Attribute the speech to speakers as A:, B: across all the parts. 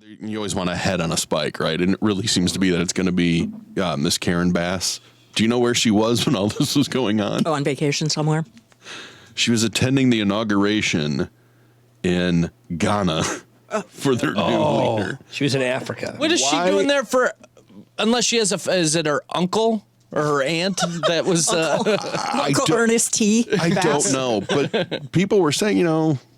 A: You always want a head on a spike, right? And it really seems to be that it's going to be Miss Karen Bass. Do you know where she was when all this was going on?
B: Oh, on vacation somewhere?
A: She was attending the inauguration in Ghana for their new leader.
C: She was in Africa.
D: What is she doing there for? Unless she has is it her uncle or her aunt that was
B: Uncle Ernest T.
A: I don't know, but people were saying,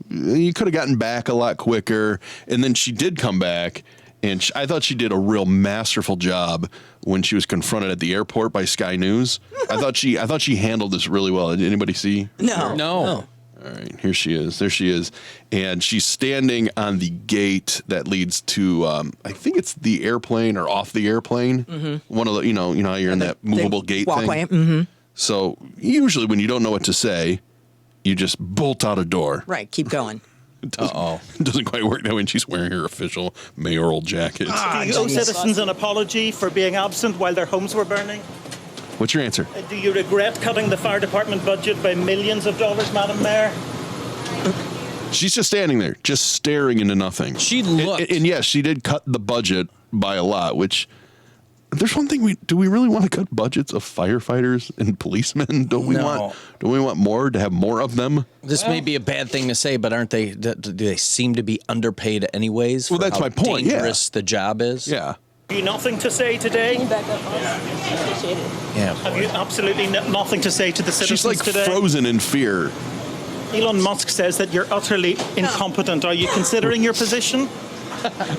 A: you could have gotten back a lot quicker. And then she did come back, and I thought she did a real masterful job when she was confronted at the airport by Sky News. I thought she handled this really well. Did anybody see?
D: No.
A: All right, here she is. There she is, and she's standing on the gate that leads to, I think it's the airplane or off the airplane. Mm-hmm. One of the, you know how you're in that movable gate
B: walkway.
A: thing.
B: Mm-hmm.
A: So usually when you don't know what to say, you just bolt out a door.
B: Right, keep going.
A: It doesn't quite work that way when she's wearing her official mayoral jacket.
E: Do you owe citizens an apology for being absent while their homes were burning?
A: What's your answer?
E: Do you regret cutting the fire department budget by millions of dollars, Madam Mayor?
A: She's just standing there, just staring into nothing.
D: She looked.
A: And yes, she did cut the budget by a lot, which there's one thing do we really want to cut budgets of firefighters and policemen? Don't we want more to have more of them?
D: This may be a bad thing to say, but aren't they? Do they seem to be underpaid anyways?
A: Well, that's my point.
D: Dangerous the job is.
A: Yeah.
E: Have you nothing to say today?
D: Yeah.
E: Have you absolutely nothing to say to the citizens
A: She's like
E: today?
A: frozen in fear.
E: Elon Musk says that you're utterly incompetent. Are you considering your position?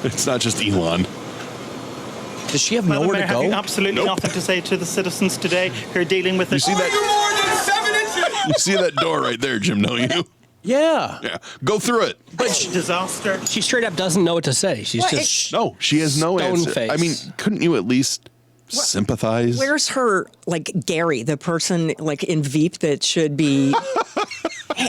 A: It's not just Elon.
D: Does she have
E: Madam
D: nowhere
E: Mayor,
D: to go?
E: have you absolutely nothing to say to the citizens today who are dealing with this?
A: You see that? You see that door right there, Jim, don't you?
D: Yeah.
A: Yeah. Go through it.
E: But disaster.
C: She straight up doesn't know what to say. She's just
A: No, she has no
C: stone
A: answer.
C: face.
A: I mean, couldn't you at least sympathize?
B: Where's her, Gary, the person, in Veep that should be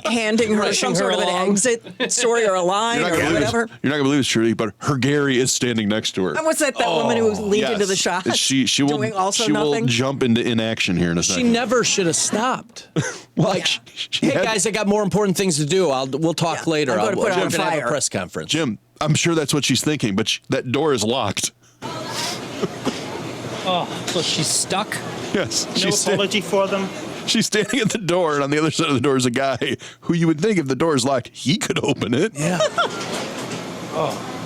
B: handing her
C: Rushing
B: some sort
C: her
B: of an
C: along.
B: exit story or a line or whatever?
A: You're not gonna believe it's true, but her Gary is standing next to her.
B: And what's that woman who leaned into the shot?
A: She will
B: doing also
A: she
B: nothing?
A: will jump into inaction here in a second.
D: She never should have stopped. Hey guys, I got more important things to do. We'll talk later.
B: I'm going to put her on
D: I'm gonna have
B: fire.
D: a press conference.
A: Jim, I'm sure that's what she's thinking, but that door is locked.
C: so she's stuck.
A: Yes.
E: No apology for them.
A: She's standing at the door, and on the other side of the door is a guy who you would think if the door is locked, he could open it.
D: Yeah.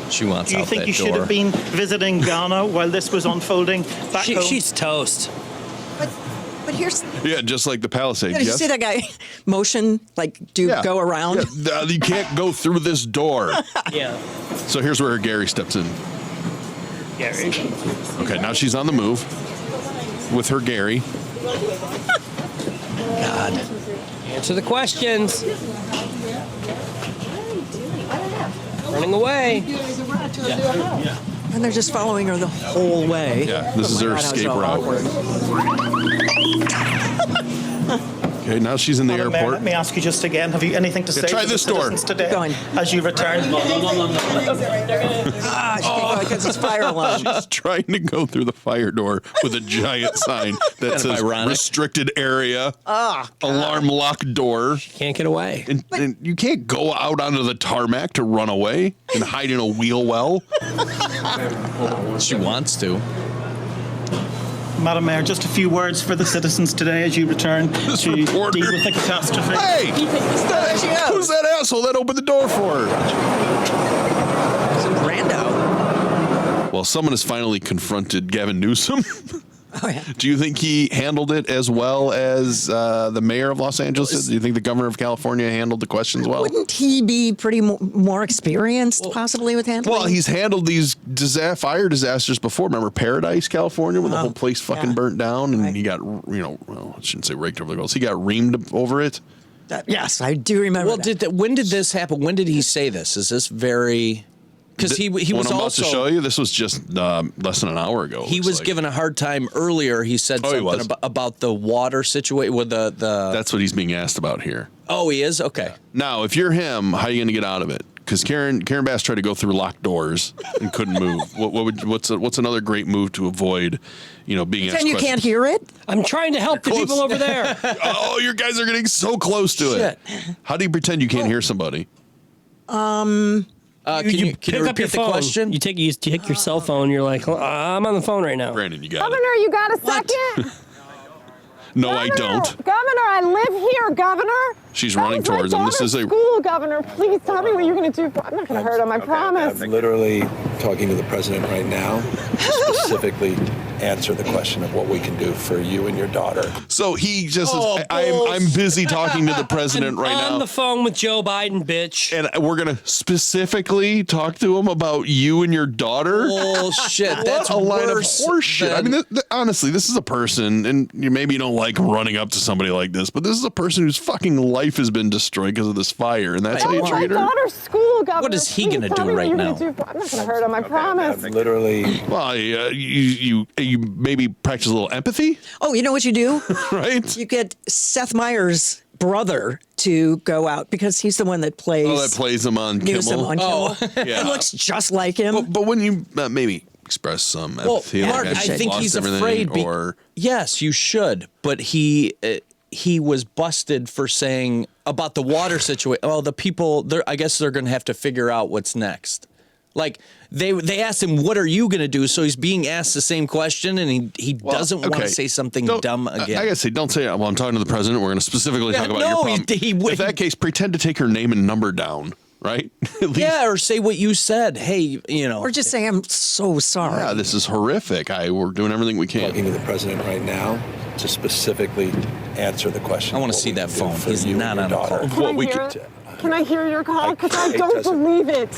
D: She wants
E: Do you
D: out
E: think
D: that
E: you
D: door.
E: should have been visiting Ghana while this was unfolding back home?
C: She's toast.
B: But here's...
A: Yeah, just like the Palisades.
B: Did you
A: yes?
B: see that guy motion, go around?
A: Yeah, you can't go through this door.
C: Yeah.
A: So here's where her Gary steps in.
E: Gary.
A: Okay, now she's on the move with her Gary.
D: God.
C: Answer the questions. Running away.
B: And they're just following her the whole way.
A: Yeah, this is her escape route. Okay, now she's in the
E: Madam Mayor,
A: airport.
E: let me ask you just again, have you anything to say
A: try
E: to the
A: this door.
E: citizens today
B: Keep going.
E: as you return?
B: She can't go because it's fire alarm.
A: She's trying to go through the fire door with a giant sign that says
D: ironic.
A: restricted area, alarm lock door.
C: Can't get away.
A: And you can't go out onto the tarmac to run away and hide in a wheel well.
D: She wants to.
E: Madam Mayor, just a few words for the citizens today as you return to
A: reporter.
E: deal with the catastrophe.
A: Hey, who's that asshole that opened the door for her?
B: Some rando.
A: Well, someone has finally confronted Gavin Newsom.
B: Oh, yeah.
A: Do you think he handled it as well as the mayor of Los Angeles? Do you think the governor of California handled the questions well?
B: Wouldn't he be pretty more experienced, possibly, with handling?
A: Well, he's handled these fire disasters before. Remember Paradise, California, when the whole place fucking burnt down, and he got, well, I shouldn't say raked over the coals. He got reamed over it.
B: Yes, I do remember.
D: Well,
B: that.
D: when did this happen? When did he say this? Is this very? Because he was
A: I'm about
D: also
A: to show you. This was just less than an hour ago.
D: He was given a hard time earlier. He said something about the water situation with the.
A: That's what he's being asked about here.
D: Oh, he is? Okay.
A: Now, if you're him, how are you going to get out of it? Because Karen Bass tried to go through locked doors and couldn't move. What's another great move to avoid, being asked
B: And you
A: questions?
B: can't hear it?
C: I'm trying to help the people over there.
A: Oh, your guys are getting so close to it. How do you pretend you can't hear somebody?
D: Can you
C: pick up
D: repeat
C: your
D: the
C: phone.
D: question?
C: You take your cell phone. You're like, I'm on the phone right now.
A: Brandon, you got it.
F: Governor, you got a second?
A: No, I don't.
F: Governor, I live here, Governor.
A: She's
F: That
A: running
F: was my
A: towards him. This
F: daughter's
A: is a
F: school, Governor. Please tell me what you're going to do. I'm not going to hurt him, I promise.
G: I'm literally talking to the president right now to specifically answer the question of what we can do for you and your daughter.
A: So he just
D: Oh,
A: says, I'm busy talking to the president right
C: on
A: now.
C: the phone with Joe Biden, bitch.
A: And we're going to specifically talk to him about you and your daughter.
D: Bullshit.
A: What
D: That's
A: a line of
D: worse
A: horseshit. I
D: than-
A: mean, honestly, this is a person, and maybe you don't like running up to somebody like this, but this is a person whose fucking life has been destroyed because of this fire, and that's how you
F: That was my
A: treat her?
F: daughter's school, Governor.
D: What is he
F: Please
D: gonna
F: tell
D: do
F: me what
D: right
F: you're
D: now?
F: gonna do. I'm not going to hurt him, I promise.
G: I'm literally
A: Well, you maybe practice a little empathy,
B: Oh, you know what you do?
A: right?
B: You get Seth Meyers' brother to go out because he's the one that plays,
A: Oh, that plays him on
B: Newsom
A: Kimmel.
B: on Kimmel.
A: yeah.
B: He looks just like him.
A: But when you maybe express some empathy,
D: Mark,
A: like,
D: I think
A: lost
D: he's
A: everything,
D: afraid.
A: or
D: Yes, you should. But he was busted for saying about the water situation. Oh, the people. I guess they're going to have to figure out what's next. Like they asked him, "What are you going to do?" So he's being asked the same question, and he doesn't want to say something dumb again.
A: I gotta say, don't say, well, I'm talking to the president. We're going to specifically talk about your
D: no,
A: problem. In that case, pretend to take her name and number down, right? At least,
D: Yeah, or say what you said. Hey,
B: Or just say, I'm so sorry.
A: yeah, this is horrific. We're doing everything we can.
G: talking to the president right now to specifically answer the question.
D: I wanna
G: of what
D: see
G: we
D: that
G: can do
D: phone.
G: for
D: He's
G: you
D: not
G: and your
D: on a
G: daughter.
D: call.
A: What we
F: hear
A: could.
F: it? Can I hear your call? Because I
G: it
F: don't
G: doesn't-
F: believe it.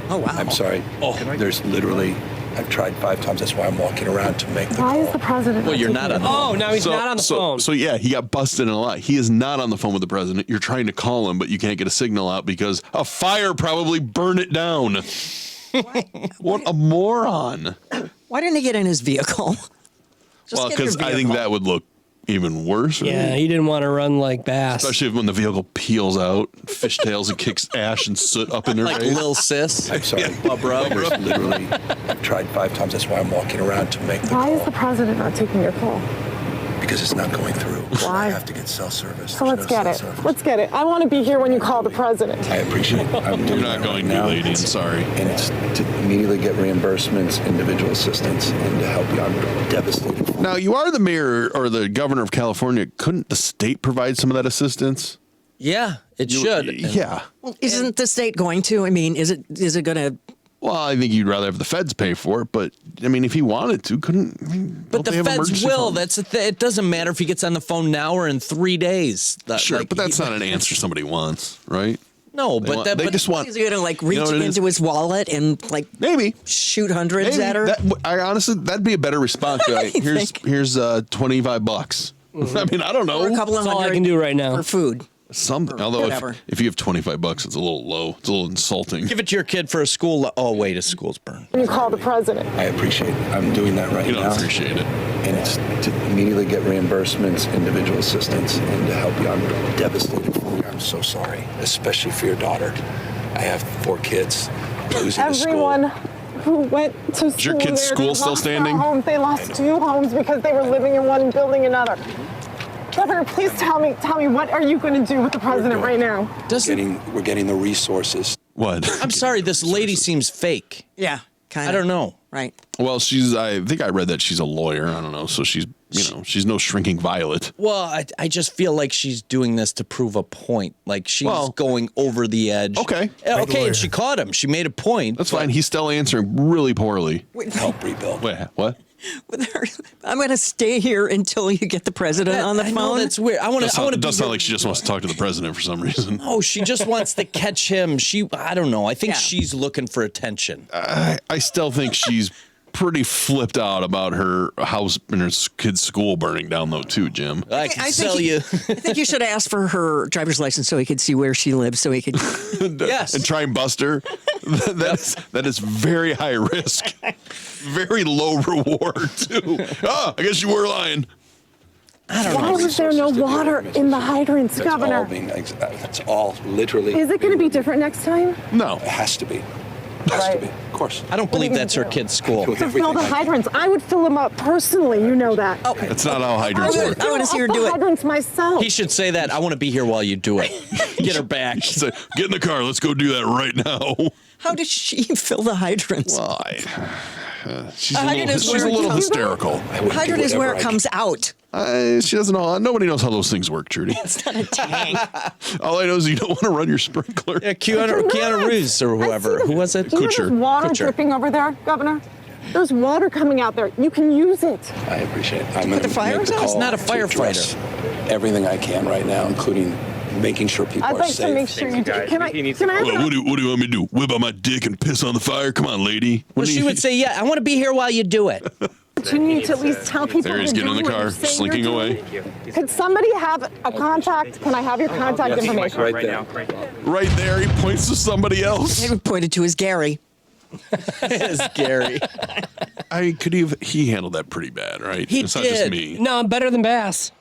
B: Oh, wow.
G: I'm sorry. There's literally, I've tried 5 times. That's why I'm walking around to make the
F: Why
G: call.
F: is the president?
D: Well, you're
F: taking
D: not
F: your
D: on
F: call?
C: Oh, now he's not on the phone.
A: So yeah, he got busted in a lie. He is not on the phone with the president. You're trying to call him, but you can't get a signal out because a fire probably burned it down. What a moron.
B: Why didn't he get in his vehicle? Just
A: Well,
B: get your
A: because I think
B: vehicle.
A: that would look even worse. right?
C: Yeah, he didn't want to run like Bass.
A: Especially when the vehicle peels out, fishtails, and kicks ash and soot up in her
D: like
A: face.
D: Lil Sis.
G: I'm sorry. There's literally, I've tried 5 times. That's why I'm walking around to make the
F: Why is
G: call.
F: the president not taking your call?
G: Because it's not going through.
F: Why?
G: I have to get cell service.
F: So let's get it. Let's get it. I want to be here when you call the president.
G: I appreciate it. I'm
A: You're
G: doing
A: not
G: that
A: going
G: right
A: to,
G: now.
A: lady. I'm sorry.
G: And it's to immediately get reimbursements, individual assistance, and to help you. I'm devastated.
A: Now, you are the mayor or the governor of California. Couldn't the state provide some of that assistance?
D: Yeah, it should.
A: Yeah.
B: Well, isn't the state going to? I mean, is it going to?
A: Well, I think you'd rather have the feds pay for it, but I mean, if he wanted to, couldn't? I mean,
D: But
A: don't they
D: the
A: have
D: feds
A: emergency
D: will.
A: funds?
D: That's it doesn't matter if he gets on the phone now or in 3 days.
A: Sure,
D: Like,
A: but that's not an answer somebody wants, right?
D: No,
A: They
D: but
A: want-
D: that,
A: they
D: but
A: just want.
B: Is he going to like reach
A: what it is?
B: into his wallet and like
A: Maybe.
B: shoot hundreds
A: Maybe.
B: at her?
A: I honestly, that'd be a better response. Right? Here's
B: think?
A: $25. I mean, I don't know.
B: Or a couple of
C: That's all I
B: hundred
C: can do right now.
B: for food.
A: Something. Although
B: whatever.
A: if you have $25, it's a little low. It's a little insulting.
D: give it to your kid for a school. Oh wait, his school's burned.
F: When you call the president.
G: I appreciate it. I'm doing that right
A: You
G: now.
A: don't appreciate it.
G: And it's to immediately get reimbursements, individual assistance, and to help you. I'm devastated for you. I'm so sorry, especially for your daughter. I have 4 kids. Losing the school.
F: Everyone who went to school
A: your kid's
F: there,
A: school
F: they
A: still
F: lost their
A: standing?
F: Homes. They lost 2 homes because they were living in one and building another. Governor, please tell me, what are you going to do with the president right now?
G: We're getting the resources.
A: What?
D: I'm sorry, this lady seems fake.
B: Yeah, kind
D: I
B: of.
D: don't know.
B: Right.
A: Well, I think I read that she's a lawyer. I don't know. So she's no shrinking violet.
D: Well, I just feel like she's doing this to prove a point. Like she's
A: Well,
D: going over the edge.
A: okay.
D: Okay, and she caught him. She made a point.
A: That's fine. He's still answering really poorly.
G: Help rebuild.
A: Wait, what?
B: With her, I'm going to stay here until you get the president on the
D: I
B: phone.
D: know that's weird. I want to.
A: It does sound like she just wants to talk to the president for some reason.
D: Oh, she just wants to catch him. I don't know. I think
B: Yeah.
D: she's looking for attention.
A: I still think she's pretty flipped out about her house and her kid's school burning down, though, too, Jim.
D: I can
B: I
D: sell you.
B: I think you should ask for her driver's license so he could see where she lives, so he could.
D: Yes.
A: And try and bust her. That is very high risk. Very low reward, too. I guess you were lying.
F: Why was there no water in the hydrants,
G: That's
F: Governor?
G: all being. That's all literally.
F: Is it going to be different next time?
A: No.
G: It has to be. Has to
F: right?
G: be, of course.
D: I don't believe that's her kid's school.
G: With
F: To fill the
G: everything I-
F: hydrants. I would fill them up personally. You know that. Oh,
A: That's not how hydrants work.
B: I wanna see her
F: fill
B: do
F: up
B: it.
F: the hydrants myself.
D: He should say that. I want to be here while you do it. Get her back.
A: So, get in the car. Let's go do that right now.
B: How does she fill the hydrants?
A: Why? She's
B: A hydrant is
A: she's
B: where
A: a
B: it
A: little
B: comes-
A: hysterical.
G: I would do
B: Hydrant is where
G: whatever
B: it
G: I
B: comes out.
A: She doesn't know. Nobody knows how those things work, Trudy.
B: It's not a tank.
A: All I know is you don't want to run your sprinkler.
D: Yeah, Keanu Reeves or whoever. Who was it?
F: Do you know there's water
D: Kutcher.
F: dripping over there, Governor? There's water coming out there. You can use it.
G: I appreciate it. I'm
B: put
G: going
B: the
G: to
B: fires out?
D: He's not a firefighter.
G: Everything I can right now, including making sure people
F: I'd
G: are
F: like
G: safe.
F: to make sure you do. Can I? Can I?
A: What do you want me to do? Whip out my dick and piss on the fire? Come on, lady.
D: Well, she would say, yeah, I want to be here while you do it.
F: You need to at least tell people.
A: There he's
F: you're
A: getting in the
F: doing what
A: car,
F: you're saying
A: slinking
F: you're
A: away.
F: doing. Could somebody have a contact? Can I have your contact information?
G: Right there.
A: Right there, he points to somebody else.
B: He pointed to his Gary.
D: It's Gary.
A: He handled that pretty bad, right?
D: He
A: it's not just
D: did.
A: me.
C: No, I'm better than Bass.